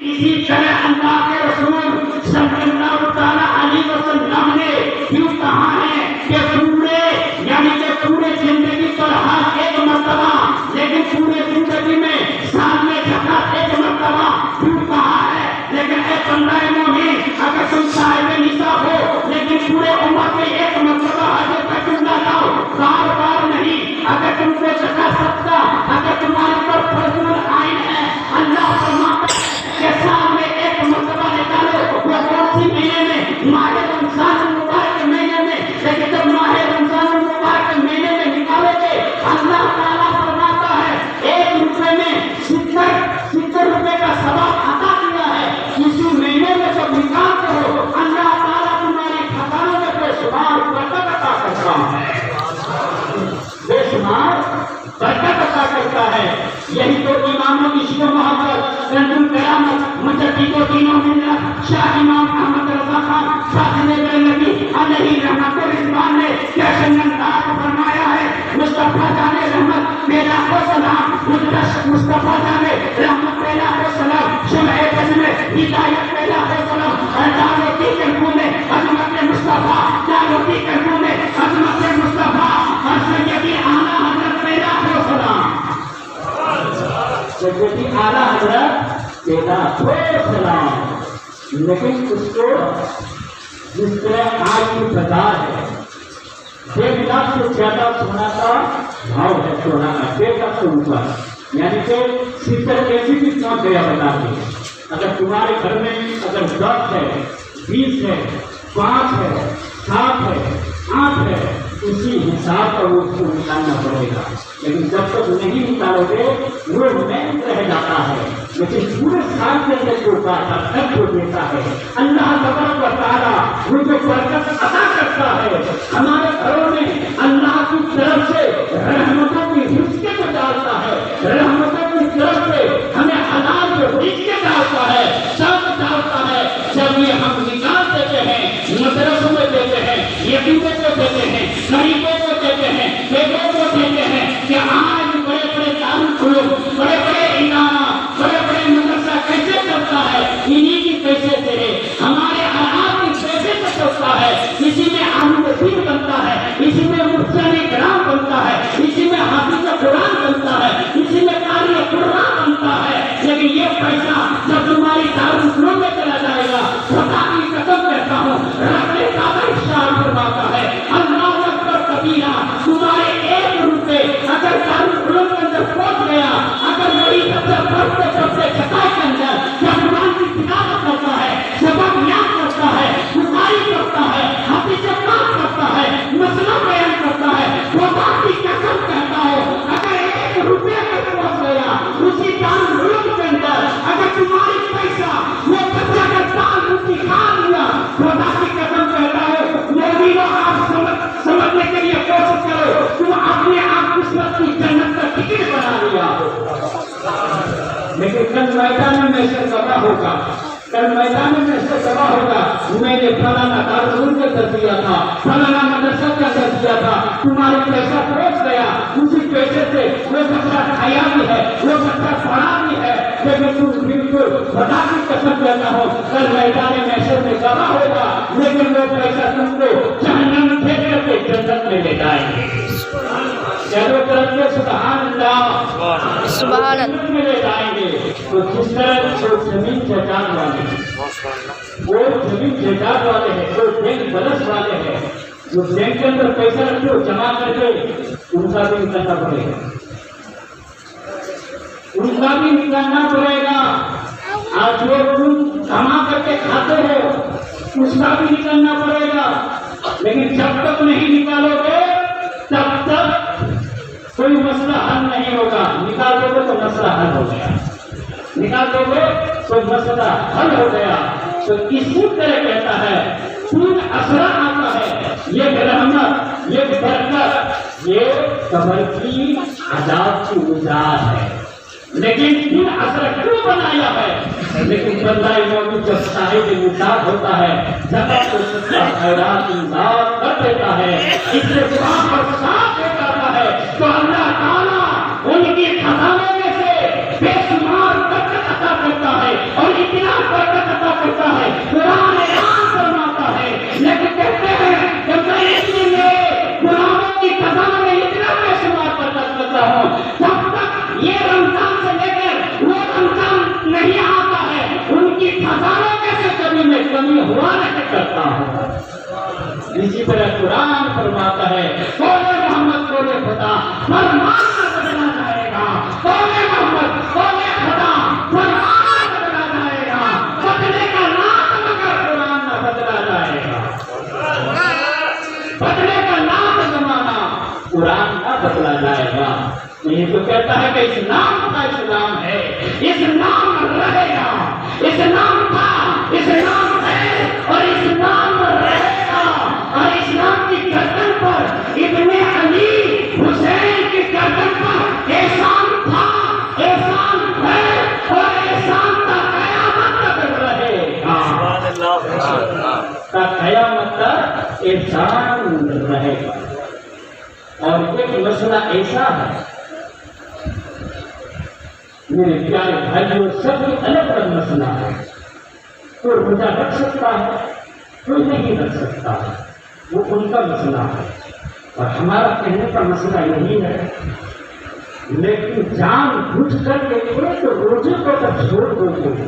اسی طرح اللہ کے رسول صلی اللہ تعالی علیہ وسلم نے یوں کہا ہے کہ پورے یعنی کہ پورے زندگی پر ہر ایک مرتبہ لیکن پورے زندگی میں سال میں زکات ایک مرتبہ یوں کہا ہے لیکن اے بندہ مومن اگر تم صاحب نصاب ہو لیکن پورے عمر میں ایک مرتبہ حج بیت اللہ جاؤ بار بار نہیں اگر تم کو زکات صدقہ اگر تمہارے پر فرض عین ہے اللہ فرماتا ہے کہ سال میں ایک مرتبہ نکالو وہ کون سی مہینے میں ماہ رمضان المبارک کے مہینے میں لیکن جب ماہ رمضان المبارک کے مہینے میں نکالو گے اللہ تعالیٰ فرماتا ہے 1 روپے میں 70 روپے کا ثواب عطا کیا ہے اسی مہینے میں جب نکالتے ہو اللہ تعالیٰ تمہاری خزانوں میں بے شمار برکت عطا کرتا ہے بے شمار برکت عطا کرتا ہے یہی تو اماموں کی عشق و محبت کنز القیامت مجدد الدین و ملت شاہ امام احمد رضا خان فاضل بریلوی علیہ رحمت الرضوان نے کیسے انداز فرمایا ہے مصطفیٰ جان رحمت میرا کو سلام مصطفیٰ جان رحمت میرا کو سلام شمع بز میں ہدایت میرا کو سلام دعوتی قلبوں میں عظمت مصطفیٰ دعوتی قلبوں میں عظمت مصطفیٰ اور سیدی اعلیٰ حضرت میرا کو سلام سیدی اعلیٰ حضرت میرا کو سلام لیکن اس کو جس طرح آج کی بازار ہے 1.5 لاکھ سے زیادہ سونا کا بھاؤ ہے سونا کا 1.5 لاکھ سے اوپر یعنی کہ 70 کیجی بھی پہنچ گیا بازار میں اگر تمہارے گھر میں اگر 10 ہے 20 ہے 5 ہے 7 ہے 8 ہے اسی حساب پر وہ اس کو نکالنا پڑے گا لیکن جب تک نہیں نکالو گے وہ محنت رہ جاتا ہے لیکن پورے سال کے اندر جو پاتا خرچ ہو دیتا ہے اللہ تبارک و تعالیٰ وہ جو برکت عطا کرتا ہے ہمارے گھروں میں اللہ کی طرف سے رحمتوں کی رزق کو ڈالتا ہے رحمتوں کی طرف سے ہمیں حلال رزق ڈالتا ہے سب ڈالتا ہے جب یہ ہم نکال دیتے ہیں مدرسوں میں دیتے ہیں یتیموں کو دیتے ہیں غریبوں کو دیتے ہیں بیٹوں کو دیتے ہیں کہ آج بڑے بڑے دارالعلوم بڑے بڑے ادارہ بڑے بڑے مدرسہ کیسے چلتا ہے انہی کی پیسے سے ہمارے آرام کی پیسے سے چلتا ہے اسی میں عالم دین بنتا ہے اسی میں مفتیان کرام بنتا ہے اسی میں حافظ قرآن بنتا ہے اسی میں قاری قرآن بنتا ہے لیکن یہ پیسہ جب تمہاری دارالعلوم میں چلا جائے گا خدا کی قسم کہتا ہوں رب کعبہ ارشاد فرماتا ہے اللہ اکبر کبیرہ تمہارے 1 روپے اگر دارالعلوم کے اندر پہنچ گیا اگر وہی بچہ پڑھتے پڑھتے چھپائے کے اندر جب قرآن کی تلاوت کرتا ہے سبق یاد کرتا ہے بخاری کرتا ہے حدیث پاک کرتا ہے مسئلہ بیان کرتا ہے خدا کی قسم کہتا ہوں اگر 1 روپے تک پہنچ گیا اسی دارالعلوم کے اندر اگر تمہاری پیسہ وہ بچہ کا سال روٹی کھا لیا خدا کی قسم کہتا ہے مومنوں آپ سمجھنے کے لیے کوشش کرو تم اپنے آپ قسمت کی جنت کا ٹکٹ بنا لیا لیکن کل میدان میں سے تباہ ہوگا کل میدان میں سے تباہ ہوگا میں نے فلانا دارالعلوم کا در دیا تھا فلانا مدرسہ کا در دیا تھا تمہارے پیسہ پہنچ گیا اسی پیسے سے وہ بچہ کھایا بھی ہے وہ بچہ پڑھا بھی ہے لیکن تم بالکل خدا کی قسم کہتا ہو کل میدان میں سے تباہ ہوگا لیکن وہ پیسہ تم کو جہنم میں پھینک کر کے جنت میں لے جائیں گے چلو طرف سے سبحان اللہ سبحان اللہ میں لے جائیں گے تو جس طرح جو زمین جائیداد والے ہیں وہ زمین جائیداد والے ہیں جو بینک بیلنس والے ہیں جو بینک کے اندر پیسہ رکھتے ہو جمع کر کے ان کا بھی نکالنا پڑے گا ان کا بھی نکالنا پڑے گا آج جو تم جمع کر کے کھاتے ہو اس کا بھی نکالنا پڑے گا لیکن جب تک نہیں نکالو گے تب تک کوئی مسئلہ حل نہیں ہوگا نکال دو گے تو مسئلہ حل ہو گیا نکال دو گے تو مسئلہ حل ہو گیا تو اسی طرح کہتا ہے 3 اثرات آتا ہے یہ رحمت یہ برکت یہ قبر کی عذاب کی وجہ ہے لیکن 3 اثر کیوں بنایا ہے لیکن بندہ مومن جب صاحب نصاب ہوتا ہے زکات و صدقہ خیرات امداد کر دیتا ہے استغفار پر ساتھ دے جاتا ہے تو اللہ تعالیٰ ان کی خزانے میں سے بے شمار برکت عطا کرتا ہے اور اتنا کمی ہوا نہیں کرتا ہوں. اسی طرح قرآن فرماتا ہے قول محمد قول خدا فرمان نہ بدلا جائے گا. قول محمد قول خدا فرمان نہ بدلا جائے گا. بدلے کا نام مگر قرآن نہ بدلا جائے گا. بدلے کا نام زمانہ قرآن نہ بدلا جائے گا. یہ تو کہتا ہے کہ اس نام کا اسلام ہے, اس نام رہے گا, اس نام کا اسلام ہے اور اس نام رہے گا. اور اسلام کی گردن پر ابن علی حسین کی گردن پر احسان تھا, احسان ہے اور احسان کا قیامت تک رہے گا. کا قیامت تک احسان رہے گا. اور ایک مسئلہ ایسا ہے میرے پیارے بھائیوں, سب الگ الگ مسئلہ ہے. کوئی روزہ رکھ سکتا ہے, کوئی نہیں رکھ سکتا ہے, وہ ان کا مسئلہ ہے. اور ہمارا کہنے کا مسئلہ یہی ہے, لیکن جان بوجھ کر کے ایک روزے کو جب چھوڑ دو گے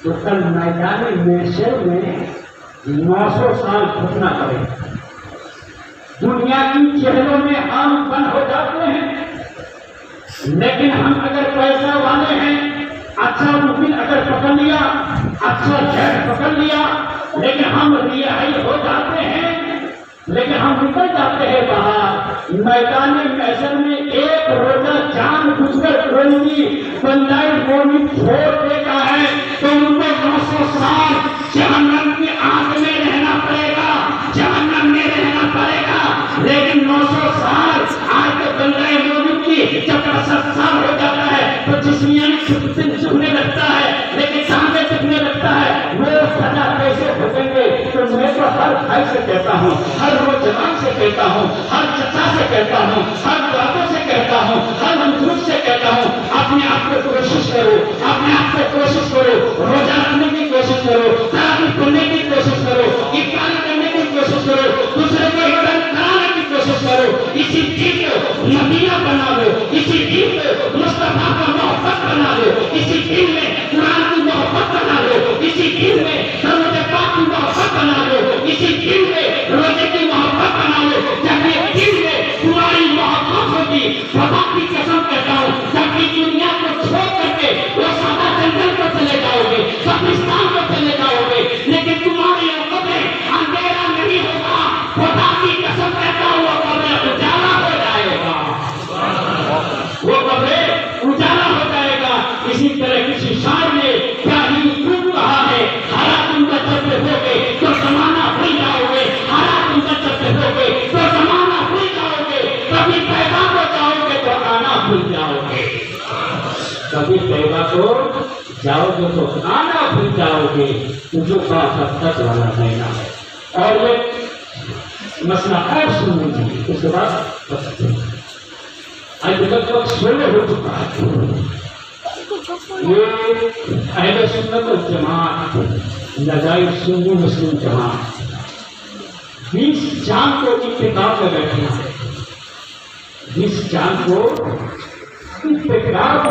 تو کل میدان محشر میں 900 سال گھٹنا پڑے. دنیا کی چہروں میں ہم بند ہو جاتے ہیں, لیکن ہم اگر پیسہ والے ہیں, اچھا ممکن اگر پکڑ لیا, اچھا جیٹ پکڑ لیا, لیکن ہم رہائی ہو جاتے ہیں, لیکن ہم نکل جاتے ہیں باہر. میدان محشر میں ایک روزہ جان بوجھ کر کوئی بندہ مومن چھوڑ دیتا ہے تو ان کو 900 سال جہنم کی آگ میں رہنا پڑے گا, جہنم میں رہنا پڑے گا. لیکن 900 سال آج کے بندہ مومن کی جب 60 سال ہو جاتا ہے تو جسمیانی جھکنے لگتا ہے, لیکن سامنے جھکنے لگتا ہے. وہ سزا کیسے بھگیں گے؟ تو میں تو ہر بھائی سے کہتا ہوں, ہر نوجوان سے کہتا ہوں, ہر چچا سے کہتا ہوں, ہر بابوں سے کہتا ہوں, ہر منظور سے کہتا ہوں, اپنے آپ کو کوشش کرو, اپنے آپ کو کوشش کرو, روزہ رکھنے کی کوشش کرو, تراویح پڑھنے کی کوشش کرو, افطار کرنے کی کوشش کرو, دوسرے کو افطار کرانے کی کوشش کرو. اسی دین کو مدینہ بنا لو, اسی دین کو مصطفیٰ کا محبت بنا لو, اسی دین میں قرآن کی محبت بنا لو, اسی دین میں درود پاک کی محبت بنا لو, اسی دین میں روزے کی محبت بنا لو. جب یہ دین میں تمہاری محبت ہوگی, خدا کی قسم کہتا ہوں, جب یہ دنیا کو چھوڑ کر کے وہ سادہ جنگل کو چلے جاؤ گے, قبرستان کو چلے جاؤ گے, لیکن تمہاری آنکھوں میں اندھیرا نہیں ہوگا. خدا کی قسم کہتا ہوں, وہ قبر اجالا ہو جائے گا, وہ قبر اجالا ہو جائے گا. اسی طرح کسی شاعر نے کیا ہی خوب کہا ہے, ہرا تم کا چلتے ہو گے تو زمانہ بھول جاؤ گے, ہرا تم کا چلتے ہو گے تو زمانہ بھول جاؤ گے, کبھی پیدا ہو جاؤ گے تو آنا بھول جاؤ گے, کبھی پیدا کو جاؤ گے تو آنا بھول جاؤ گے. جو بات اب تک والا کہنا ہے. اور یہ مسئلہ اور سن لیجیے, اس کے بعد آج تک وقت سولہ ہو چکا ہے. یہ اہل سنت والجماعت لگائی سنی مسلم جماعت 20 چاند کو اتفاق میں بیٹھے ہیں, 20 چاند کو اتفاق